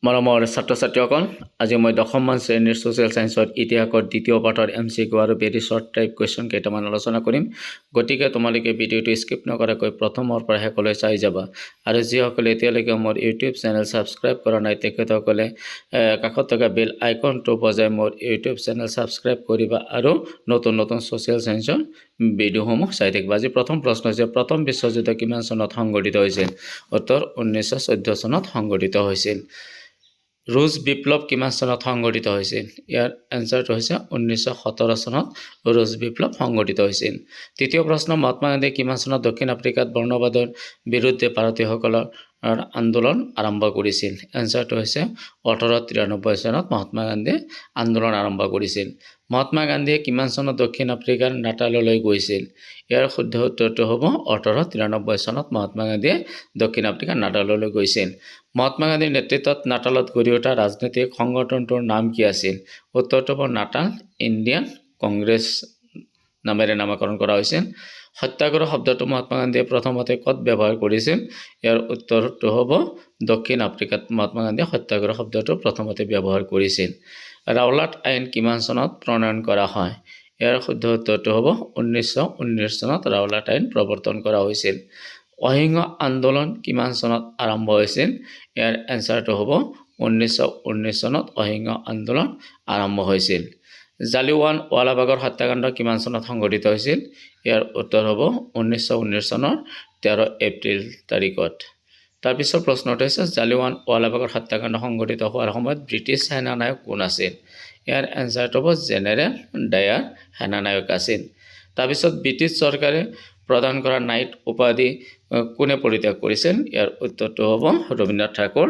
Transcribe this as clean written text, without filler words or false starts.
মৰমৰ ছাত্ৰ ছাত্ৰীসকল আজি মই দশমমান শ্ৰেণীৰ ছ'চিয়েল সায়েন্সৰ ইতিহাসৰ দ্বিতীয় পাঠৰ MCQ আৰু ভেৰি শৰ্ট টাইপ কুৱেশ্যন কেইটামান আলোচনা কৰিম গতিকে তোমালোকে ভিডিঅ'টো স্কিপ নকৰাকৈ প্ৰথমৰ পৰা শেষলৈ চাই যাবা আৰু যিসকলে এতিয়ালৈকে মোৰ ইউটিউব চেনেল সাবস্ক্ৰাইব কৰা নাই তেখেতসকলে কাষত থকা বেল আইকনটো বজাই মোৰ ইউটিউব চেনেল সাবস্ক্ৰাইব কৰিবা আৰু নতুন নতুন ছ'চিয়েল সায়েন্সৰ ভিডিঅ'সমূহ চাই থাকিবা আজি প্ৰথম প্ৰশ্ন হৈছে প্ৰথম বিশ্বযুদ্ধ কিমান চনত সংঘটিত হৈছিল উত্তৰ 1914 চনত সংঘটিত হৈছিল ৰুছ বিপ্লৱ কিমান চনত সংঘটিত হৈছিল ইয়াৰ এনসাৰটো হৈছে 1917 চনত ৰুছ বিপ্লৱ সংঘটিত হৈছিল তৃতীয় প্ৰশ্ন মহাত্মা গান্ধী কিমান চনত দক্ষিণ আফ্ৰিকাত বৰ্ণবাদৰ বিৰুদ্ধে ভাৰতীয়সকলৰ আন্দোলন আৰম্ভ কৰিছিল এনসাৰটো হৈছে 1893 চনত মহাত্মা গান্ধী আন্দোলন আৰম্ভ কৰিছিল মহাত্মা গান্ধীয়ে কিমান চনত দক্ষিণ আফ্ৰিকাৰ নাটাললৈ গৈছিল ইয়াৰ শুদ্ধ উত্তৰটো হ'ব 1893 চনত মহাত্মা গান্ধীয়ে দক্ষিণ আফ্ৰিকাৰ নাটাললৈ গৈছিল মহাত্মা গান্ধীৰ নেতৃত্বত নাটালত গঢ়ি উঠা ৰাজনৈতিক সংগঠনটোৰ নাম কি আছিল উত্তৰটো হ'ব নাটাল ইণ্ডিয়ান কংগ্ৰেছ নামেৰে নামকৰণ কৰা হৈছিল সত্যাগ্ৰহ শব্দটো মহাত্মা গান্ধীয়ে প্ৰথমতে ক'ত ব্যৱহাৰ কৰিছিল ইয়াৰ উত্তৰটো হ'ব দক্ষিণ আফ্ৰিকাত মহাত্মা গান্ধীয়ে সত্যাগ্ৰহ শব্দটো প্ৰথমতে ব্যৱহাৰ কৰিছিল ৰাওলাট আইন কিমান চনত প্ৰণয়ন কৰা হয় ইয়াৰ শুদ্ধ উত্তৰটো হ'ব 1919 চনত ৰাওলাট আইন প্ৰৱৰ্তন কৰা হৈছিল অহিংস আন্দোলন কিমান চনত আৰম্ভ হৈছিল ইয়াৰ এনসাৰটো হ'ব 1919 চনত অহিংস আন্দোলন আৰম্ভ হৈছিল জালিয়ানৱালাবাগৰ হত্যাকাণ্ড কিমান চনত সংঘটিত হৈছিল ইয়াৰ উত্তৰ হ'ব 1919 চনৰ 13 এপ্ৰিল তাৰিখত তাৰপিছৰ প্ৰশ্নটো হৈছে জালিয়ানৱালাবাগৰ হত্যাকাণ্ড সংঘটিত হোৱাৰ সময়ত ব্ৰিটিছ সেনানায়ক কোন আছিল ইয়াৰ এনসাৰটো হ'ব জেনেৰেল ডায়াৰ সেনানায়ক আছিল তাৰপিছত ব্ৰিটিছ চৰকাৰে প্ৰদান কৰা নাইট উপাধি কোনে পৰিত্যাগ কৰিছিল ইয়াৰ উত্তৰটো হ'ব ৰবীন্দ্ৰনাথ ঠাকুৰ